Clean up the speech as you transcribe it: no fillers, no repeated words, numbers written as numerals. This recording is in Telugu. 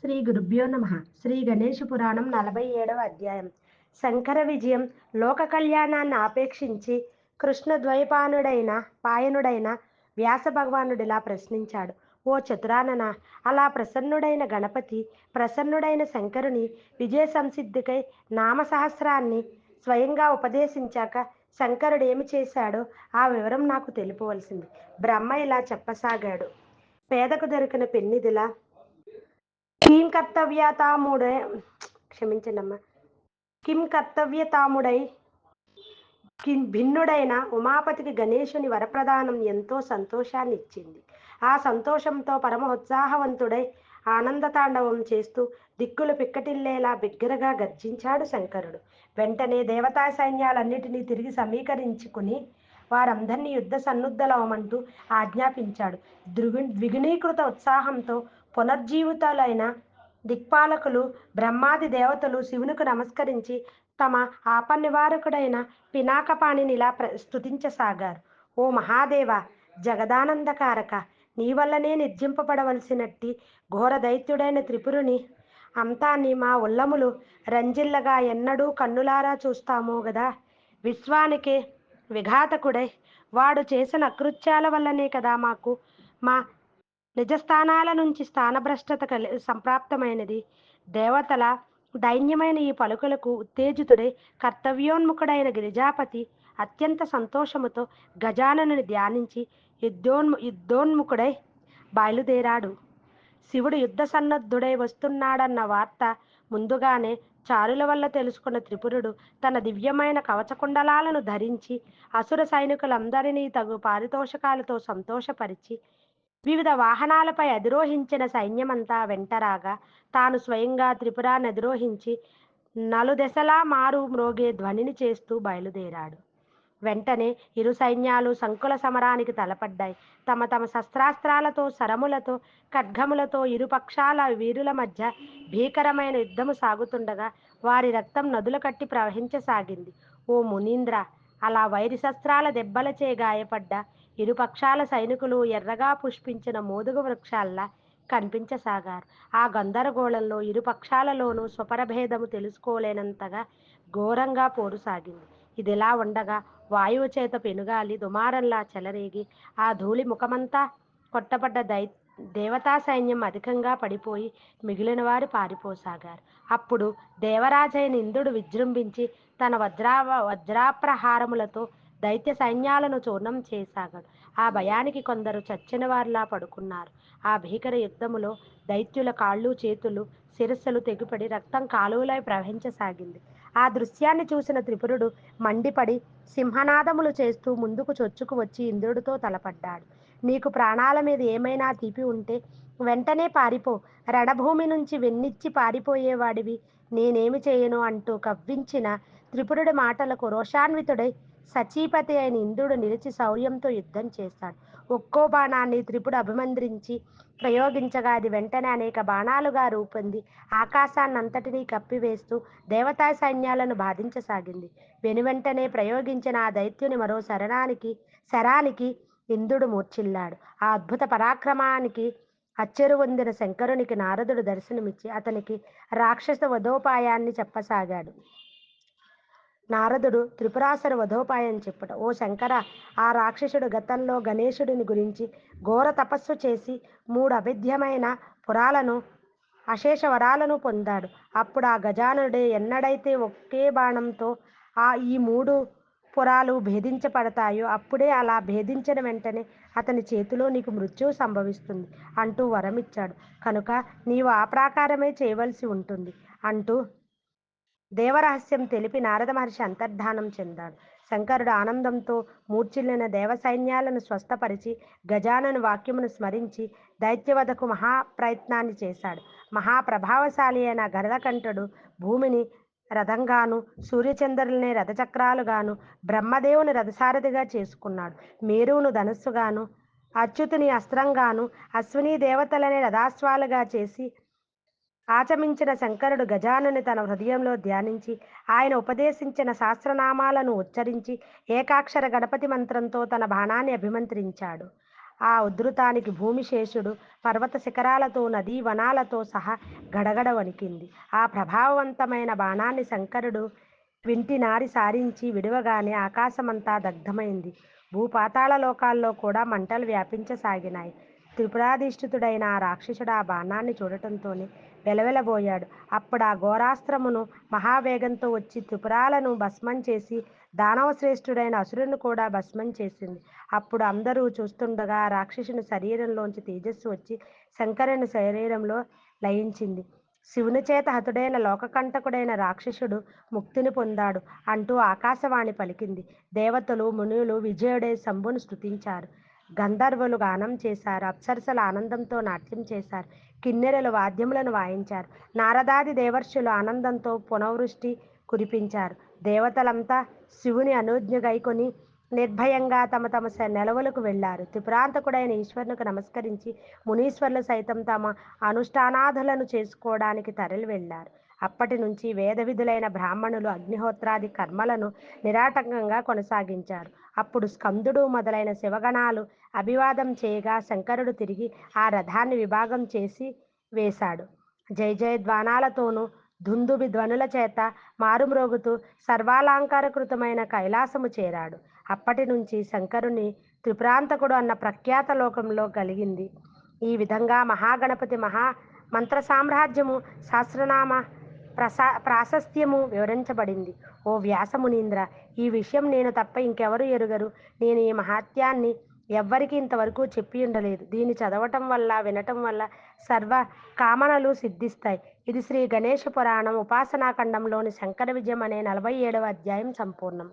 శ్రీ గురుభ్యో నమ. శ్రీ గణేష పురాణం 47వ అధ్యాయం. శంకర విజయం. లోక కళ్యాణాన్ని ఆపేక్షించి పాయనుడైన వ్యాస భగవానుడిలా ప్రశ్నించాడు. ఓ చతురానన, అలా ప్రసన్నుడైన గణపతి, ప్రసన్నుడైన శంకరుని విజయ సంసిద్ధికై నామసహస్రాన్ని స్వయంగా ఉపదేశించాక శంకరుడు ఏమి చేశాడో ఆ వివరం నాకు తెలుపవలసింది. బ్రహ్మ ఇలా చెప్పసాగాడు. పేదకు దొరికిన పెన్నిదిలా కిం కర్తవ్యతాముడై క్షమించండమ్మా కిం కర్తవ్యతాముడై భిన్నుడైన ఉమాపతికి గణేశుని వరప్రదానం ఎంతో సంతోషాన్ని ఇచ్చింది. ఆ సంతోషంతో పరమోత్సాహవంతుడై ఆనందతాండవం చేస్తూ దిక్కులు పిక్కటిల్లేలా బిగ్గరగా గర్జించాడు శంకరుడు. వెంటనే దేవతా సైన్యాలన్నిటినీ తిరిగి సమీకరించుకుని వారందరినీ యుద్ధ సన్నుద్ధలవమంటూ ఆజ్ఞాపించాడు. ద్విగుణీకృత ఉత్సాహంతో పునర్జీవితాలైన దిక్పాలకులు బ్రహ్మాది దేవతలు శివునికి నమస్కరించి తమ ఆపన్నివారకుడైన పినాకపాణినిలా స్తుతించసాగారు. ఓ మహాదేవ, జగదానందకారక, నీ వల్లనే నిర్జింపబడవలసినట్టి ఘోర దైత్యుడైన త్రిపురుని అంతాన్ని మా ఉల్లములు రంజిల్లగా ఎన్నడూ కన్నులారా చూస్తామో గదా. విశ్వానికి విఘాతకుడై వాడు చేసిన అకృత్యాల వల్లనే కదా మాకు మా నిజస్థానాల నుంచి స్థానభ్రష్టత సంప్రాప్తమైనది. దేవతల దైన్యమైన ఈ పలుకులకు ఉత్తేజితుడై కర్తవ్యోన్ముఖుడైన గిరిజాపతి అత్యంత సంతోషముతో గజాననుని ధ్యానించి యుద్ధోన్ముఖుడై బయలుదేరాడు. శివుడు యుద్ధ సన్నద్ధుడై వస్తున్నాడన్న వార్త ముందుగానే చారుల వల్ల తెలుసుకున్న త్రిపురుడు తన దివ్యమైన కవచకుండలాలను ధరించి అసుర సైనికులందరినీ తగు పారితోషకాలతో సంతోషపరిచి వివిధ వాహనాలపై అధిరోహించిన సైన్యమంతా వెంటరాగా తాను స్వయంగా త్రిపురాన్ని అధిరోహించి నలుదెసలా మారు మ్రోగే ధ్వనిని చేస్తూ బయలుదేరాడు. వెంటనే ఇరు సైన్యాలు సంకుల సమరానికి తలపడ్డాయి. తమ తమ శస్త్రాస్త్రాలతో, శరములతో, ఖడ్గములతో ఇరు పక్షాల వీరుల మధ్య భీకరమైన యుద్ధము సాగుతుండగా వారి రక్తం నదుల కట్టి ప్రవహించసాగింది. ఓ మునీంద్ర, అలా వైరి శస్త్రాల దెబ్బలచే గాయపడ్డ ఇరుపక్షాల సైనికులు ఎర్రగా పుష్పించిన మోదుగ వృక్షాల్లా కనిపించసాగారు. ఆ గందరగోళంలో ఇరుపక్షాలలోనూ స్వపరభేదము తెలుసుకోలేనంతగా ఘోరంగా పోరు సాగింది. ఇదిలా ఉండగా వాయువు చేత పెనుగాలి దుమారంలా చెలరేగి ఆ ధూళి ముఖమంతా కొట్టబడ్డ దేవతా సైన్యం అధికంగా పడిపోయి మిగిలిన వారు పారిపోసాగారు. అప్పుడు దేవరాజైన ఇంద్రుడు విజృంభించి తన వజ్రాప్రహారములతో దైత్య సైన్యాలను చూర్ణం చేసాగాడు. ఆ భయానికి కొందరు చచ్చిన వారిలా పడుకున్నారు. ఆ భీకర యుద్ధములో దైత్యుల కాళ్ళు, చేతులు, శిరస్సులు తెగిపడి రక్తం కాలువలై ప్రవహించసాగింది. ఆ దృశ్యాన్ని చూసిన త్రిపురుడు మండిపడి సింహనాదములు చేస్తూ ముందుకు చొచ్చుకు వచ్చి ఇంద్రుడితో తలపడ్డాడు. నీకు ప్రాణాల మీద ఏమైనా తీపి ఉంటే వెంటనే పారిపో. రణభూమి నుంచి వెన్నిచ్చి పారిపోయేవాడివి నేనేమి చేయను అంటూ కవ్వించిన త్రిపురుడి మాటలకు రోషాన్వితుడై సచీపతి అయిన ఇంద్రుడు నిలిచి శౌర్యంతో యుద్ధం చేశాడు. ఒక్కో బాణాన్ని త్రిపుడు అభిమంత్రించి ప్రయోగించగా అది వెంటనే అనేక బాణాలుగా రూపొంది ఆకాశాన్నంతటినీ కప్పివేస్తూ దేవతా సైన్యాలను బాధించసాగింది. వెనువెంటనే ప్రయోగించిన ఆ దైత్యుని మరో శరానికి ఇంద్రుడు మూర్ఛిల్లాడు. ఆ అద్భుత పరాక్రమానికి అచ్చెరువొందిన శంకరునికి నారదుడు దర్శనమిచ్చి అతనికి రాక్షస వధోపాయాన్ని చెప్పసాగాడు. నారదుడు త్రిపురాసుర వధోపాయం చెప్పుట, ఓ శంకర, ఆ రాక్షసుడు గతంలో గణేశుడిని గురించి ఘోర తపస్సు చేసి 3 అభేద్యమైన పురాలను, అశేష వరాలను పొందాడు. అప్పుడు ఆ గజానుడే ఎన్నడైతే ఒకే బాణంతో ఈ 3 పురాలు భేదించబడతాయో అప్పుడే అలా భేదించిన వెంటనే అతని చేతిలో నీకు మృత్యువు సంభవిస్తుంది అంటూ వరమిచ్చాడు. కనుక నీవు ఆ ప్రాకారమే చేయవలసి ఉంటుంది అంటూ దేవరహస్యం తెలిపి నారద మహర్షి అంతర్ధానం చెందాడు. శంకరుడు ఆనందంతో మూర్ఛిల్లిన దేవ సైన్యాలను స్వస్థపరిచి గజానన వాక్యమును స్మరించి దైత్యవధకు మహాప్రయత్నాన్ని చేశాడు. మహాప్రభావశాలి అయిన గరళకంఠుడు భూమిని రథంగాను, సూర్యచంద్రులనే రథచక్రాలుగాను, బ్రహ్మదేవుని రథసారథిగా చేసుకున్నాడు. మేరువును ధనస్సుగాను, అచ్యుతుని అస్త్రంగాను, అశ్విని దేవతలనే రథాశ్వాలుగా చేసి ఆచమించిన శంకరుడు గజానుని తన హృదయంలో ధ్యానించి ఆయన ఉపదేశించిన శాస్త్రనామాలను ఉచ్చరించి ఏకాక్షర గణపతి మంత్రంతో తన బాణాన్ని అభిమంత్రించాడు. ఆ ఉధృతానికి భూమిశేషుడు పర్వత శిఖరాలతో నదీ వనాలతో సహా గడగడ వణికింది. ఆ ప్రభావవంతమైన బాణాన్ని శంకరుడు వింటినారి సారించి విడవగానే ఆకాశమంతా దగ్ధమైంది. భూపాతాళ లోకాల్లో కూడా మంటలు వ్యాపించసాగినాయి. త్రిపురాధిష్ఠితుడైన ఆ రాక్షసుడు ఆ బాణాన్ని చూడటంతోనే వెలవెలబోయాడు. అప్పుడు ఆ ఘోరాస్త్రమును మహావేగంతో వచ్చి త్రిపురాలను భస్మం చేసి దానవ శ్రేష్ఠుడైన అసురుని కూడా భస్మం చేసింది. అప్పుడు అందరూ చూస్తుండగా ఆ రాక్షసుని శరీరంలోంచి తేజస్సు వచ్చి శంకరుని శరీరంలో లయించింది. శివుని చేత హతుడైన లోకకంటకుడైన రాక్షసుడు ముక్తిని పొందాడు అంటూ ఆకాశవాణి పలికింది. దేవతలు మునులు విజయుడై శంభుని స్తుతించారు. గంధర్వులు గానం చేశారు. అప్సరసలు ఆనందంతో నాట్యం చేశారు. కిన్నెరలు వాద్యములను వాయించారు. నారదాది దేవర్షులు ఆనందంతో పునవృష్టి కురిపించారు. దేవతలంతా శివుని అనుజ్ఞ గైకొని నిర్భయంగా తమ తమ నెలవులకు వెళ్ళారు. త్రిపురాంతకుడైన ఈశ్వరునికి నమస్కరించి మునీశ్వరులు సైతం తమ అనుష్ఠానాదులను చేసుకోవడానికి తరలి వెళ్ళారు. అప్పటి నుంచి వేద విధులైన బ్రాహ్మణులు అగ్నిహోత్రాది కర్మలను నిరాటంకంగా కొనసాగించారు. అప్పుడు స్కందుడు మొదలైన శివగణాలు అభివాదం చేయగా శంకరుడు తిరిగి ఆ రథాన్ని విభాగం చేసి వేశాడు. జయ జయధ్వానాలతోనూ దుందుబి ధ్వనుల చేత మారుమ్రోగుతూ సర్వాలంకారకృతమైన కైలాసము చేరాడు. అప్పటి నుంచి శంకరుని త్రిపురాంతకుడు అన్న ప్రఖ్యాత లోకంలో కలిగింది. ఈ విధంగా మహాగణపతి మహా మంత్ర సామ్రాజ్యము సహస్రనామ ప్రాశస్త్యము వివరించబడింది. ఓ వ్యాసమునీంద్ర, ఈ విషయం నేను తప్ప ఇంకెవరు ఎరుగరు. నేను ఈ మహాత్యాన్ని ఎవ్వరికి ఇంతవరకు చెప్పి ఉండలేదు. దీన్ని చదవటం వల్ల వినటం వల్ల సర్వ కామనలు సిద్ధిస్తాయి. ఇది శ్రీ గణేష పురాణం ఉపాసనాఖండంలోని శంకర విజయం అనే 47వ అధ్యాయం సంపూర్ణం.